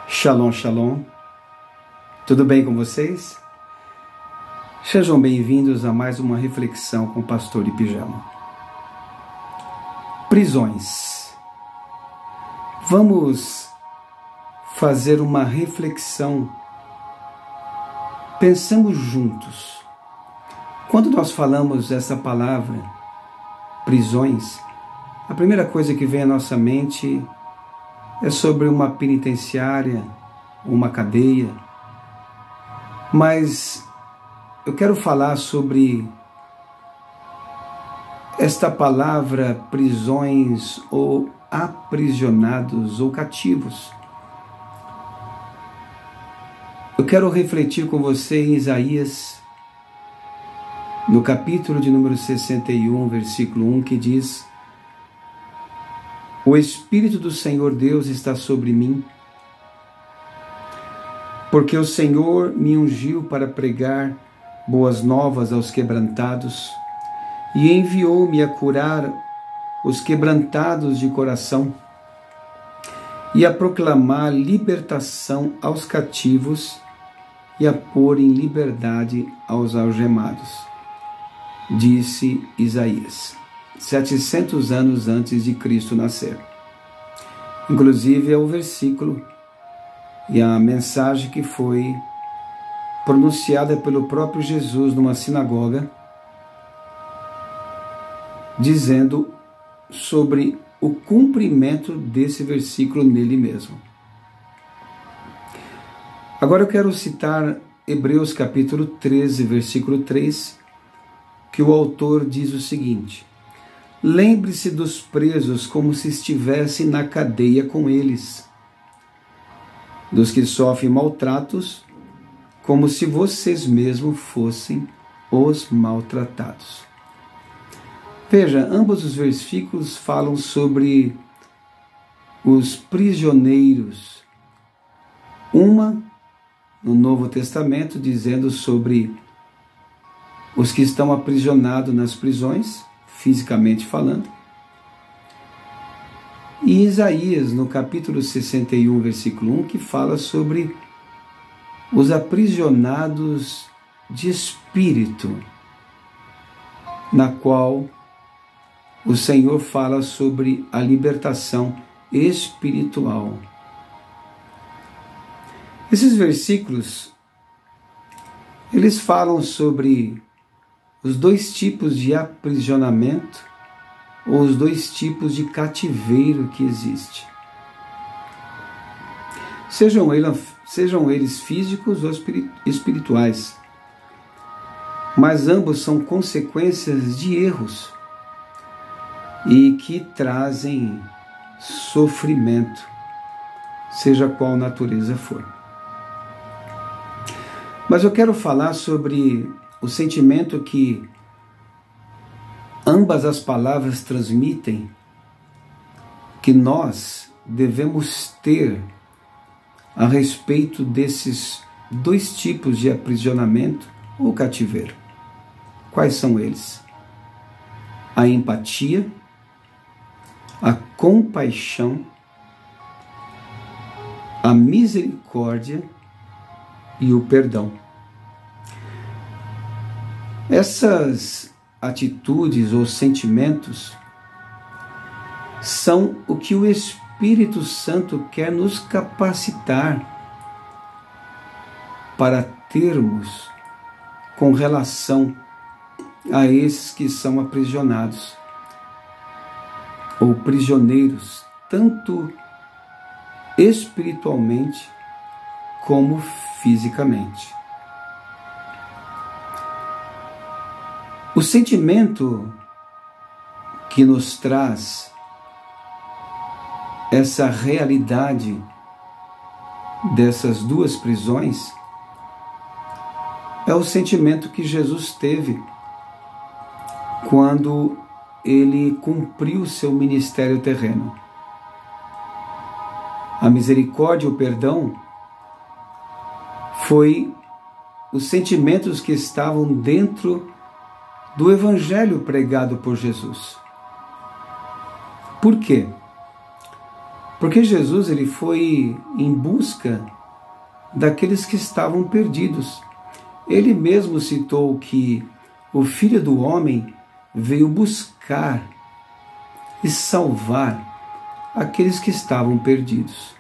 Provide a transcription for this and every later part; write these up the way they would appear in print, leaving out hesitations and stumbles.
Shalom, shalom. Tudo bem com vocês? Sejam bem-vindos a mais uma reflexão com o Pastor de Pijama. Prisões. Vamos fazer uma reflexão. Pensamos juntos. Quando nós falamos essa palavra, prisões, a primeira coisa que vem à nossa mente é sobre uma penitenciária, uma cadeia. Mas eu quero falar sobre esta palavra prisões ou aprisionados ou cativos. Eu quero refletir com você em Isaías, no capítulo de número 61, versículo 1, que diz: O Espírito do Senhor Deus está sobre mim, porque o Senhor me ungiu para pregar boas novas aos quebrantados e enviou-me a curar os quebrantados de coração e a proclamar libertação aos cativos e a pôr em liberdade aos algemados, disse Isaías, 700 anos antes de Cristo nascer. Inclusive é o versículo e a mensagem que foi pronunciada pelo próprio Jesus numa sinagoga, dizendo sobre o cumprimento desse versículo nele mesmo. Agora eu quero citar Hebreus capítulo 13, versículo 3, que o autor diz o seguinte: Lembre-se dos presos como se estivessem na cadeia com eles, dos que sofrem maltratos, como se vocês mesmos fossem os maltratados. Veja, ambos os versículos falam sobre os prisioneiros. Uma no Novo Testamento dizendo sobre os que estão aprisionados nas prisões, fisicamente falando. E Isaías, no capítulo 61, versículo 1, que fala sobre os aprisionados de espírito, na qual o Senhor fala sobre a libertação espiritual. Esses versículos, eles falam sobre os dois tipos de aprisionamento ou os dois tipos de cativeiro que existe. Sejam eles físicos ou espirituais, mas ambos são consequências de erros e que trazem sofrimento, seja qual natureza for. Mas eu quero falar sobre o sentimento que ambas as palavras transmitem, que nós devemos ter a respeito desses dois tipos de aprisionamento ou cativeiro. Quais são eles? A empatia, a compaixão, a misericórdia e o perdão. Essas atitudes ou sentimentos são o que o Espírito Santo quer nos capacitar para termos com relação a esses que são aprisionados ou prisioneiros, tanto espiritualmente como fisicamente. O sentimento que nos traz essa realidade dessas duas prisões é o sentimento que Jesus teve quando ele cumpriu seu ministério terreno. A misericórdia e o perdão foi os sentimentos que estavam dentro do evangelho pregado por Jesus. Por quê? Porque Jesus ele foi em busca daqueles que estavam perdidos. Ele mesmo citou que o Filho do Homem veio buscar e salvar aqueles que estavam perdidos.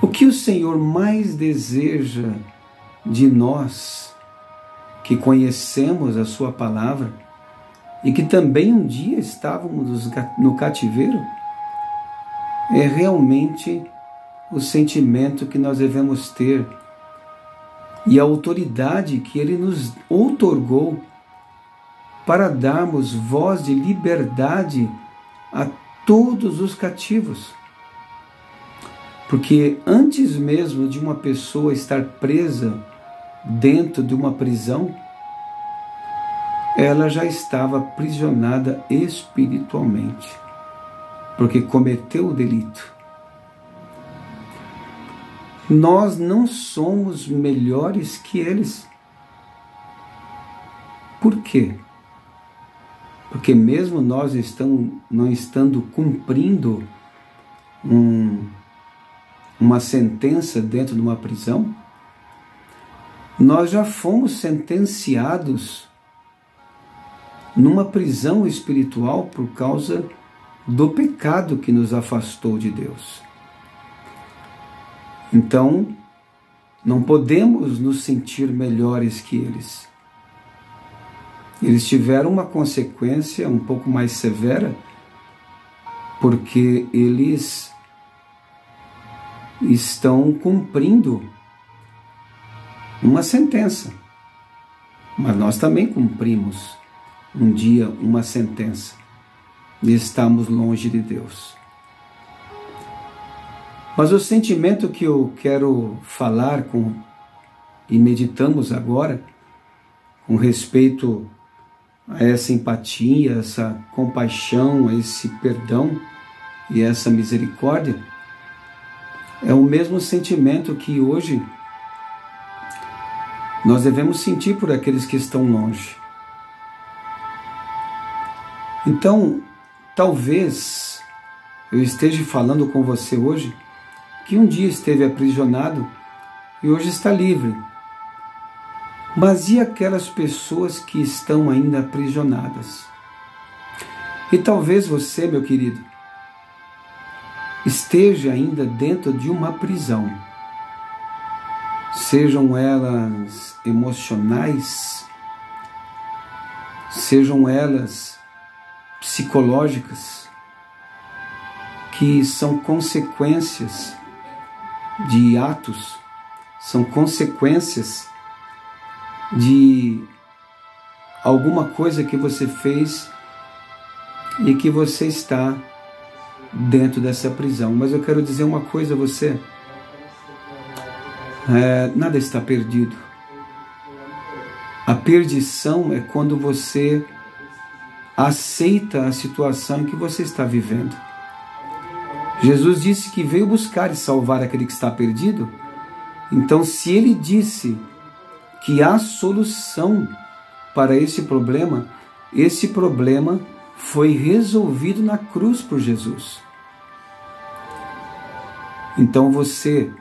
O que o Senhor mais deseja de nós, que conhecemos a sua palavra e que também um dia estávamos no cativeiro, é realmente o sentimento que nós devemos ter e a autoridade que Ele nos outorgou para darmos voz de liberdade a todos os cativos. Porque antes mesmo de uma pessoa estar presa dentro de uma prisão, ela já estava aprisionada espiritualmente, porque cometeu o delito. Nós não somos melhores que eles. Por quê? Porque mesmo nós não estando cumprindo uma sentença dentro de uma prisão, nós já fomos sentenciados numa prisão espiritual por causa do pecado que nos afastou de Deus. Então, não podemos nos sentir melhores que eles. Eles tiveram uma consequência um pouco mais severa, porque eles estão cumprindo uma sentença. Mas nós também cumprimos um dia uma sentença e estamos longe de Deus. Mas o sentimento que eu quero falar e meditamos agora, com respeito a essa empatia, essa compaixão, a esse perdão e essa misericórdia, é o mesmo sentimento que hoje nós devemos sentir por aqueles que estão longe. Então, talvez eu esteja falando com você hoje que um dia esteve aprisionado e hoje está livre. Mas e aquelas pessoas que estão ainda aprisionadas? E talvez você, meu querido, esteja ainda dentro de uma prisão. Sejam elas emocionais, sejam elas psicológicas, que são consequências de atos, são consequências de alguma coisa que você fez e que você está dentro dessa prisão. Mas eu quero dizer uma coisa a você: nada está perdido. A perdição é quando você aceita a situação que você está vivendo. Jesus disse que veio buscar e salvar aquele que está perdido. Então, se Ele disse que há solução para esse problema foi resolvido na cruz por Jesus. Então, você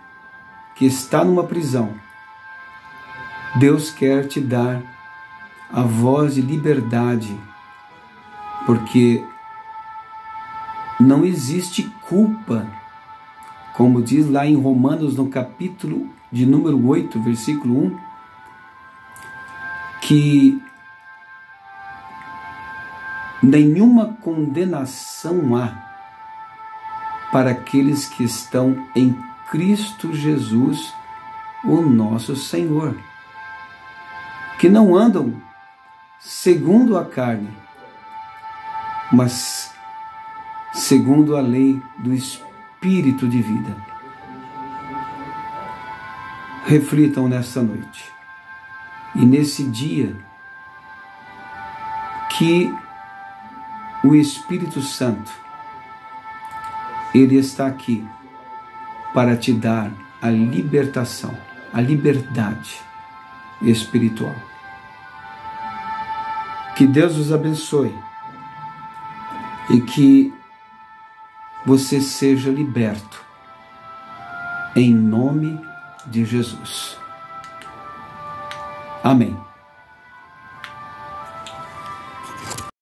que está numa prisão, Deus quer te dar a voz de liberdade, porque não existe culpa, como diz lá em Romanos, no capítulo de número 8, versículo 1, que nenhuma condenação há para aqueles que estão em Cristo Jesus, o nosso Senhor, que não andam segundo a carne, mas segundo a lei do Espírito de vida. Reflitam nesta noite e nesse dia que o Espírito Santo, Ele está aqui para te dar a libertação, a liberdade espiritual. Que Deus os abençoe e que você seja liberto. Em nome de Jesus. Amém.